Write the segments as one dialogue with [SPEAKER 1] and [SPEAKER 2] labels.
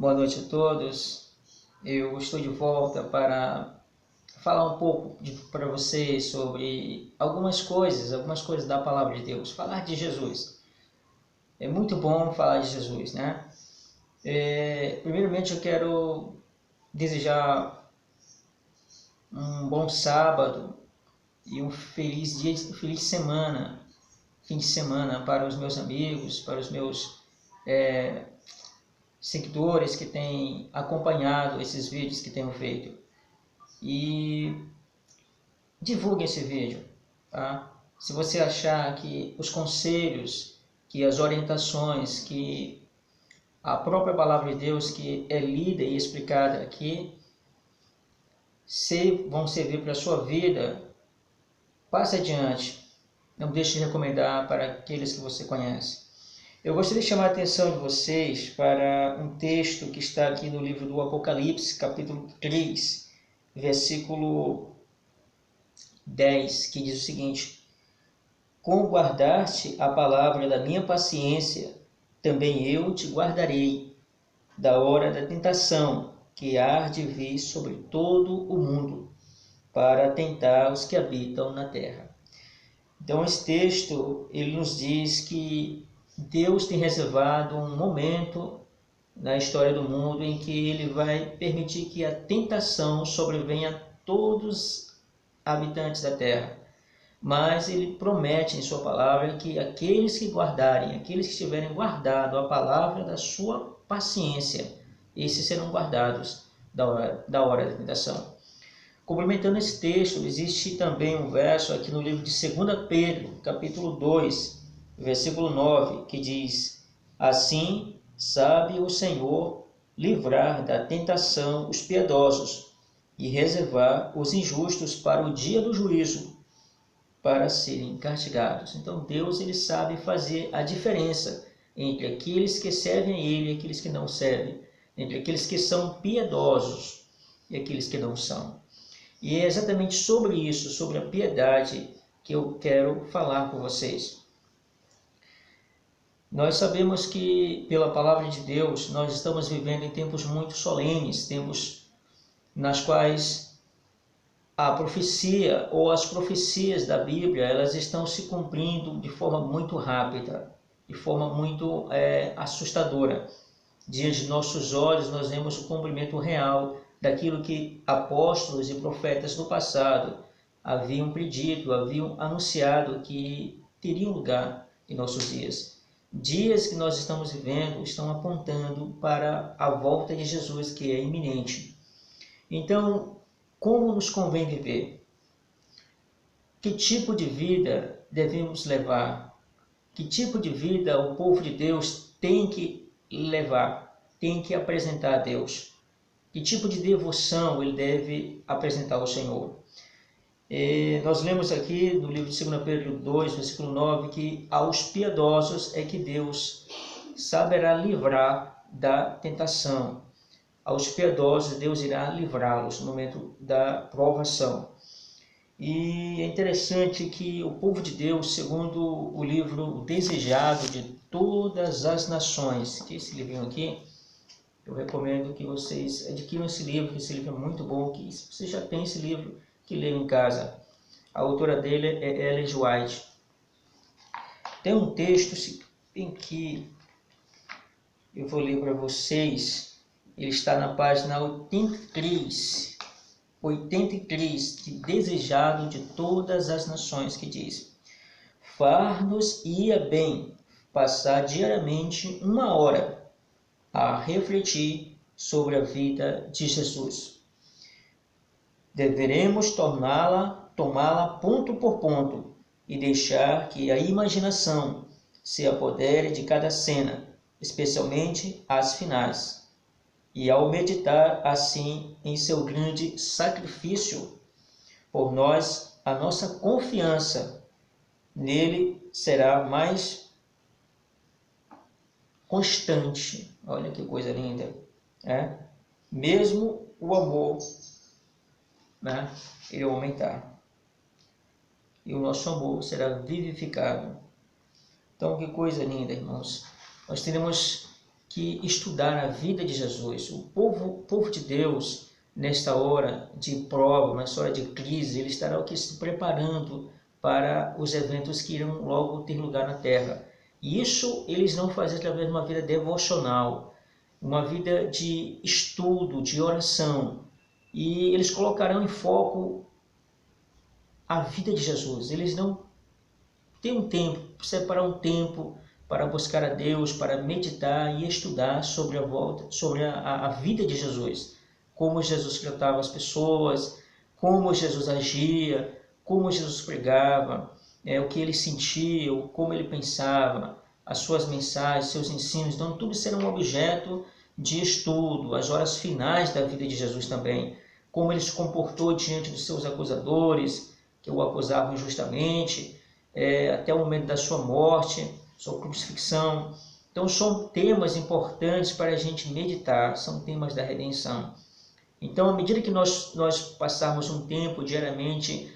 [SPEAKER 1] Boa noite a todos. Eu estou de volta para falar um pouco para vocês sobre algumas coisas da palavra de Deus. Falar de Jesus. É muito bom falar de Jesus, né? Primeiramente eu quero desejar um bom sábado e um feliz dia, feliz semana, fim de semana para os meus amigos, para os meus seguidores que têm acompanhado esses vídeos que tenho feito. E divulgue esse vídeo, tá? Se você achar que os conselhos, que as orientações, que a própria palavra de Deus que é lida e explicada aqui vão servir para a sua vida, passe adiante. Não deixe de recomendar para aqueles que você conhece. Eu gostaria de chamar a atenção de vocês para um texto que está aqui no livro do Apocalipse, capítulo 3, versículo 10, que diz o seguinte: como guardaste a palavra da minha paciência, também eu te guardarei da hora da tentação que há de vir sobre todo o mundo, para tentar os que habitam na terra. Então esse texto ele nos diz que Deus tem reservado um momento na história do mundo em que ele vai permitir que a tentação sobrevenha a todos os habitantes da terra. Mas ele promete em sua palavra que aqueles que guardarem, aqueles que tiverem guardado a palavra da sua paciência, esses serão guardados da hora da tentação. Complementando esse texto, existe também um verso aqui no livro de 2 Pedro, capítulo 2, versículo 9, que diz: assim sabe o Senhor livrar da tentação os piedosos e reservar os injustos para o dia do juízo, para serem castigados. Então Deus ele sabe fazer a diferença entre aqueles que servem a Ele e aqueles que não servem, entre aqueles que são piedosos e aqueles que não são. E é exatamente sobre isso, sobre a piedade, que eu quero falar com vocês. Nós sabemos que, pela palavra de Deus, nós estamos vivendo em tempos muito solenes, tempos nas quais a profecia ou as profecias da Bíblia, elas estão se cumprindo de forma muito rápida, de forma muito assustadora. Diante de nossos olhos, nós vemos o cumprimento real daquilo que apóstolos e profetas do passado haviam predito, haviam anunciado que teriam lugar em nossos dias. Dias que nós estamos vivendo estão apontando para a volta de Jesus, que é iminente. Então, como nos convém viver? Que tipo de vida devemos levar? Que tipo de vida o povo de Deus tem que levar, tem que apresentar a Deus? Que tipo de devoção ele deve apresentar ao Senhor? Nós lemos aqui no livro de 2 Pedro 2, versículo 9, que aos piedosos é que Deus saberá livrar da tentação. Aos piedosos Deus irá livrá-los no momento da provação. E é interessante que o povo de Deus, segundo o livro Desejado de Todas as Nações, que é esse livrinho aqui, eu recomendo que vocês adquiram esse livro, que esse livro é muito bom, que se você já tem esse livro, que leia em casa. A autora dele é Ellen White. Tem um texto em que eu vou ler para vocês. Ele está na página 83, de Desejado de Todas as Nações, que diz: far-nos ia bem passar diariamente 1 hora a refletir sobre a vida de Jesus. Deveremos tomá-la ponto por ponto e deixar que a imaginação se apodere de cada cena, especialmente as finais. E ao meditar assim em seu grande sacrifício por nós, a nossa confiança nele será mais constante. Olha que coisa linda, mesmo o amor, ele aumentar, e o nosso amor será vivificado. Então que coisa linda, irmãos. Nós teremos que estudar a vida de Jesus. O povo de Deus, nesta hora de prova, nesta hora de crise, ele estará aqui se preparando para os eventos que irão logo ter lugar na terra. E isso eles vão fazer através de uma vida devocional, uma vida de estudo, de oração. E eles colocarão em foco a vida de Jesus. Eles não têm um tempo, separar um tempo para buscar a Deus, para meditar e estudar sobre a vida de Jesus. Como Jesus tratava as pessoas, como Jesus agia, como Jesus pregava, o que ele sentia, como ele pensava, as suas mensagens, seus ensinos. Então tudo será um objeto de estudo, as horas finais da vida de Jesus também. Como ele se comportou diante dos seus acusadores, que o acusavam injustamente, até o momento da sua morte, sua crucifixão. Então são temas importantes para a gente meditar, são temas da redenção. Então, à medida que nós passarmos um tempo diariamente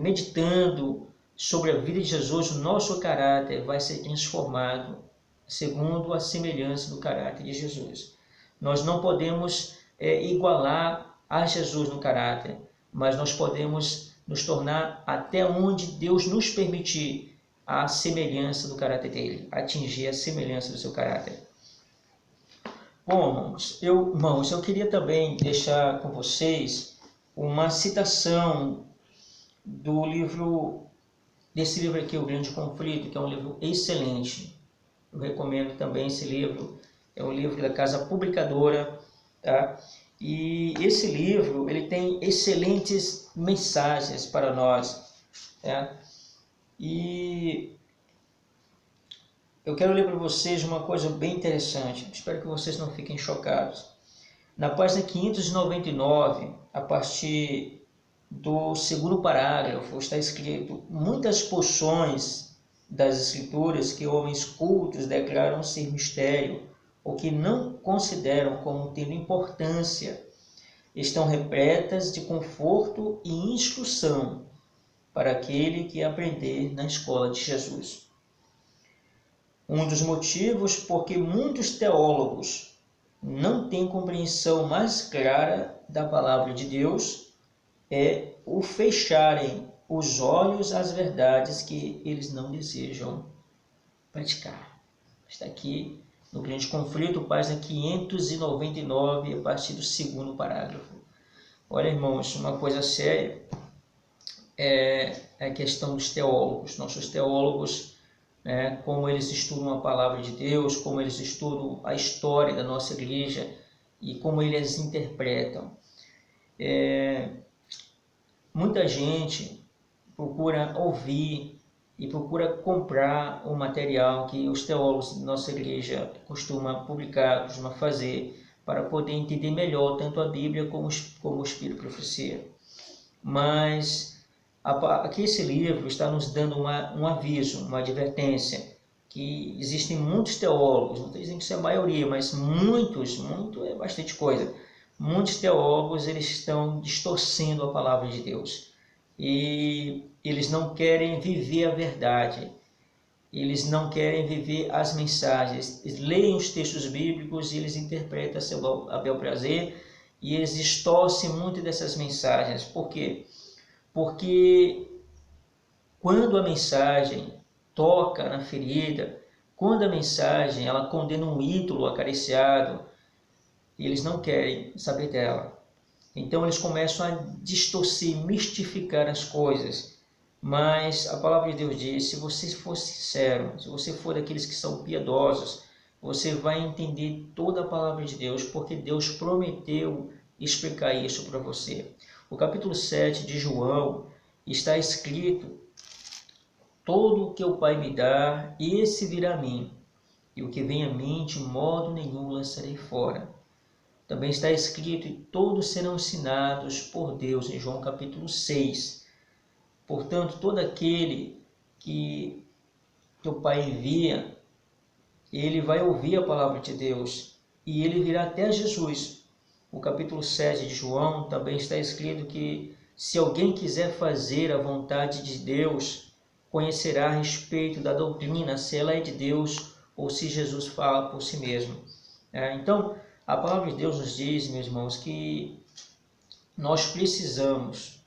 [SPEAKER 1] meditando sobre a vida de Jesus, o nosso caráter vai ser transformado segundo a semelhança do caráter de Jesus. Nós não podemos igualar a Jesus no caráter, mas nós podemos nos tornar até onde Deus nos permitir a semelhança do caráter dele, atingir a semelhança do seu caráter. Bom, irmãos, eu queria também deixar com vocês uma citação desse livro aqui, O Grande Conflito, que é um livro excelente. Eu recomendo também esse livro, é um livro da Casa Publicadora, tá? E esse livro, ele tem excelentes mensagens para nós, tá? E eu quero ler para vocês uma coisa bem interessante, espero que vocês não fiquem chocados. Na página 599, a partir do segundo parágrafo, está escrito: muitas porções das Escrituras que homens cultos declaram ser mistério, ou que não consideram como tendo importância, estão repletas de conforto e instrução para aquele que aprender na escola de Jesus. Um dos motivos por que muitos teólogos não têm compreensão mais clara da palavra de Deus é o fecharem os olhos às verdades que eles não desejam praticar. Está aqui no Grande Conflito, página 599, a partir do segundo parágrafo. Olha, irmãos, uma coisa séria é a questão dos teólogos. Nossos teólogos, como eles estudam a palavra de Deus, como eles estudam a história da nossa igreja e como eles interpretam. Muita gente procura ouvir e procura comprar o material que os teólogos da nossa igreja costumam publicar, costumam fazer, para poder entender melhor tanto a Bíblia como o Espírito de Profecia. Mas aqui esse livro está nos dando um aviso, uma advertência, que existem muitos teólogos, não estou dizendo que isso é a maioria, mas muito é bastante coisa. Muitos teólogos eles estão distorcendo a palavra de Deus e eles não querem viver a verdade, eles não querem viver as mensagens. Eles leem os textos bíblicos e eles interpretam a bel prazer e eles distorcem muito dessas mensagens. Por quê? Porque quando a mensagem toca na ferida, quando a mensagem ela condena um ídolo acariciado, eles não querem saber dela. Então eles começam a distorcer, mistificar as coisas. Mas a palavra de Deus diz: se você for sincero, se você for daqueles que são piedosos, você vai entender toda a palavra de Deus, porque Deus prometeu explicar isso para você. O capítulo 7 de João está escrito: todo o que o Pai me dá, esse virá a mim, e o que vem a mim, de modo nenhum lançarei fora. Também está escrito: e todos serão ensinados por Deus, em João capítulo 6. Portanto, todo aquele que o Pai envia, ele vai ouvir a palavra de Deus e ele virá até Jesus. O capítulo 7 de João também está escrito que se alguém quiser fazer a vontade de Deus, conhecerá a respeito da doutrina, se ela é de Deus ou se Jesus fala por si mesmo. Então, a palavra de Deus nos diz, meus irmãos, que nós precisamos